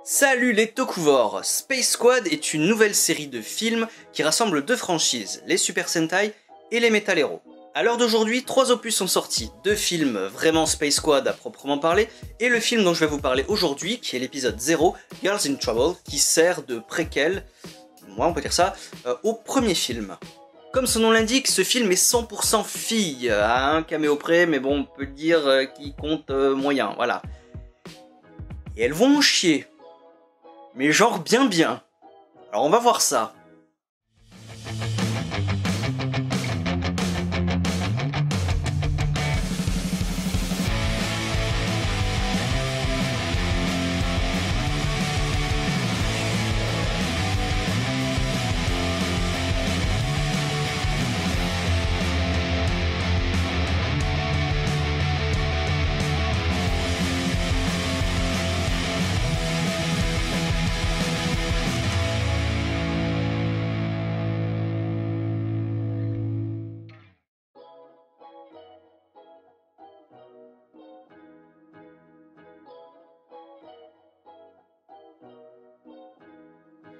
Salut les Tokuvors! Space Squad est une nouvelle série de films qui rassemble deux franchises, les Super Sentai et les Metal Hero. À l'heure d'aujourd'hui, 3 opus sont sortis, 2 films vraiment Space Squad à proprement parler, et le film dont je vais vous parler aujourd'hui, qui est l'épisode 0, Girls in Trouble, qui sert de préquel, on peut dire ça, au premier film. Comme son nom l'indique, ce film est 100% filles, à un caméo près, mais bon, on peut dire qu'il compte moyen, voilà. Et elles vont en chier. Mais genre bien. Alors on va voir ça.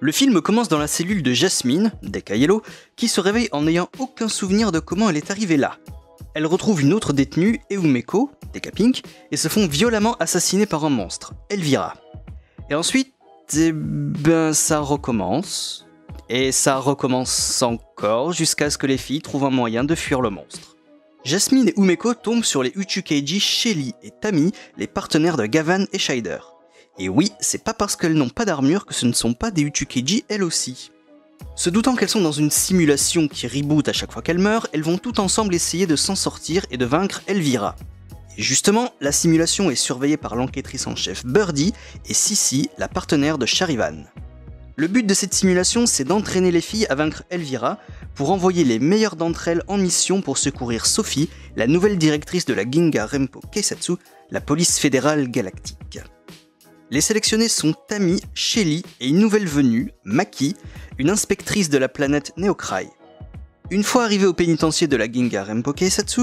Le film commence dans la cellule de Jasmine, Deka Yellow, qui se réveille en n'ayant aucun souvenir de comment elle est arrivée là. Elle retrouve une autre détenue, Eumeko, Deka Pink, et se font violemment assassiner par un monstre, Elvira. Et ensuite, ça recommence. Et ça recommence encore jusqu'à ce que les filles trouvent un moyen de fuir le monstre. Jasmine et Umeko tombent sur les Uchukeiji Shelly et Tammy, les partenaires de Gavan et Shider. Et oui, c'est pas parce qu'elles n'ont pas d'armure que ce ne sont pas des Uchukeiji elles aussi. Se doutant qu'elles sont dans une simulation qui reboot à chaque fois qu'elles meurent, elles vont toutes ensemble essayer de s'en sortir et de vaincre Elvira. Et justement, la simulation est surveillée par l'enquêtrice en chef Birdie et Sissy, la partenaire de Charivan. Le but de cette simulation, c'est d'entraîner les filles à vaincre Elvira pour envoyer les meilleures d'entre elles en mission pour secourir Sophie, la nouvelle directrice de la Ginga Renpo Keisatsu, la police fédérale galactique. Les sélectionnés sont Tammy, Shelly et une nouvelle venue, Maki, une inspectrice de la planète Neokrai. Une fois arrivées au pénitencier de la Ginga Renpo Keisatsu,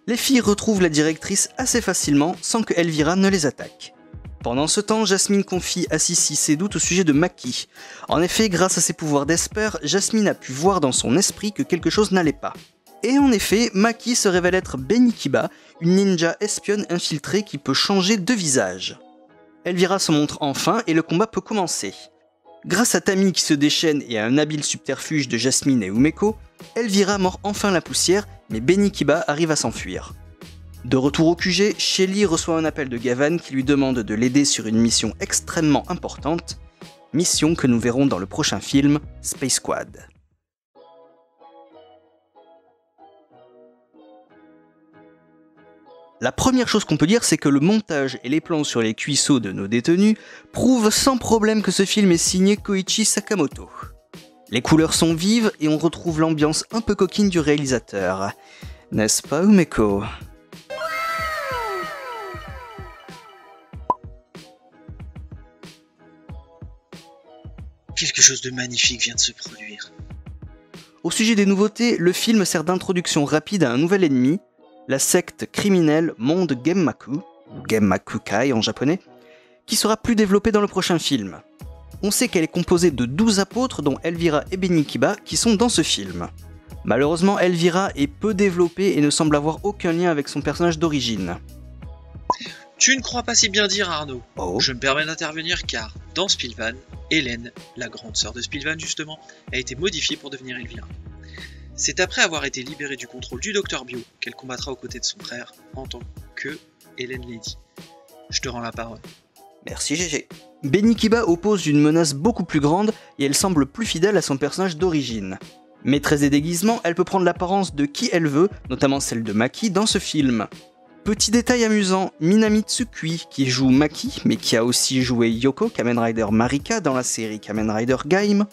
les filles retrouvent la directrice assez facilement sans que Elvira ne les attaque. Pendant ce temps, Jasmine confie à Sissy ses doutes au sujet de Maki. En effet, grâce à ses pouvoirs d'Esper, Jasmine a pu voir dans son esprit que quelque chose n'allait pas. Et en effet, Maki se révèle être Benikiba, une ninja espionne infiltrée qui peut changer de visage. Elvira se montre enfin et le combat peut commencer. Grâce à Tammy qui se déchaîne et à un habile subterfuge de Jasmine et Umeko, Elvira mord enfin la poussière, mais Benikiba arrive à s'enfuir. De retour au QG, Shelly reçoit un appel de Gavan qui lui demande de l'aider sur une mission extrêmement importante, mission que nous verrons dans le prochain film, Space Squad. La première chose qu'on peut dire, c'est que le montage et les plans sur les cuisseaux de nos détenus prouvent sans problème que ce film est signé Koichi Sakamoto. Les couleurs sont vives et on retrouve l'ambiance un peu coquine du réalisateur. N'est-ce pas, Umeko ? Quelque chose de magnifique vient de se produire. Au sujet des nouveautés, le film sert d'introduction rapide à un nouvel ennemi, la secte criminelle Monde Genmaku, ou Genmakukai en japonais, qui sera plus développée dans le prochain film. On sait qu'elle est composée de 12 apôtres dont Elvira et Benikiba qui sont dans ce film. Malheureusement, Elvira est peu développée et ne semble avoir aucun lien avec son personnage d'origine. Tu ne crois pas si bien dire, Arnaud. Oh. Je me permets d'intervenir car, dans Spilvan, Hélène, la grande sœur de Spilvan justement, a été modifiée pour devenir Elvira. C'est après avoir été libérée du contrôle du Dr Bio qu'elle combattra aux côtés de son frère en tant que Hélène Lady. Je te rends la parole. Merci GG. Benikiba oppose une menace beaucoup plus grande et elle semble plus fidèle à son personnage d'origine. Maîtresse des déguisements, elle peut prendre l'apparence de qui elle veut, notamment celle de Maki dans ce film. Petit détail amusant, Minami Tsukui, qui joue Maki, mais qui a aussi joué Yoko, Kamen Rider Marika dans la série Kamen Rider Gaim,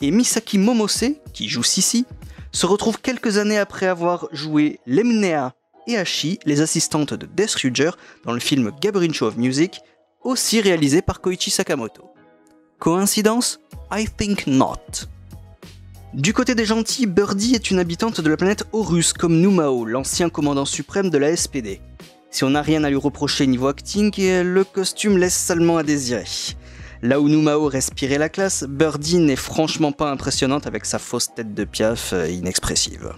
et Misaki Momose, qui joue Sissy, se retrouve quelques années après avoir joué Lemnea et Hashi, les assistantes de Death Ruger, dans le film Gabriel Show of Music, aussi réalisé par Koichi Sakamoto. Coïncidence? I think not. Du côté des gentils, Birdie est une habitante de la planète Horus, comme Numao, l'ancien commandant suprême de la SPD. Si on n'a rien à lui reprocher niveau acting, le costume laisse salement à désirer. Là où Numao respirait la classe, Birdie n'est franchement pas impressionnante avec sa fausse tête de piaf inexpressive.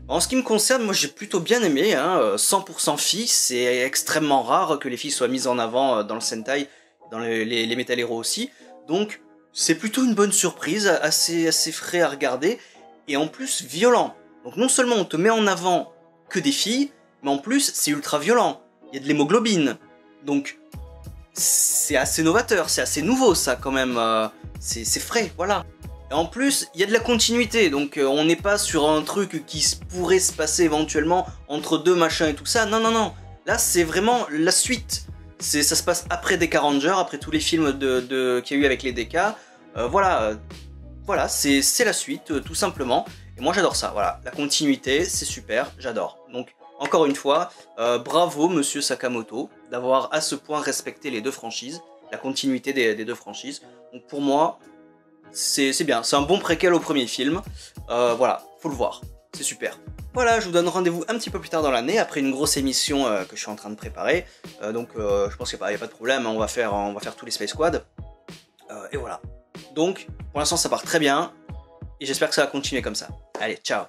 En ce qui me concerne, moi j'ai plutôt bien aimé, 100% filles, c'est extrêmement rare que les filles soient mises en avant dans le Sentai, dans les Metal Hero aussi, donc c'est plutôt une bonne surprise, assez frais à regarder, et en plus violent. Donc non seulement on te met en avant que des filles, mais en plus c'est ultra violent, il y a de l'hémoglobine, donc c'est assez novateur, c'est assez nouveau ça quand même, c'est frais, voilà. Et en plus, il y a de la continuité, donc on n'est pas sur un truc qui pourrait se passer éventuellement entre deux machins et tout ça, non, non, non. Là, c'est vraiment la suite. Ça se passe après DK Ranger, après tous les films qu'il y a eu avec les DK. Voilà, c'est la suite, tout simplement. Et moi, j'adore ça, voilà. La continuité, c'est super, j'adore. Donc, encore une fois, bravo, monsieur Sakamoto, d'avoir à ce point respecté les deux franchises, la continuité des deux franchises. Donc pour moi... c'est bien, c'est un bon préquel au premier film, voilà, faut le voir, c'est super. Voilà, je vous donne rendez-vous un petit peu plus tard dans l'année, après une grosse émission que je suis en train de préparer, donc je pense qu'il n'y a pas de problème, on va faire tous les Space Squad, et voilà. Donc, pour l'instant ça part très bien, et j'espère que ça va continuer comme ça. Allez, ciao.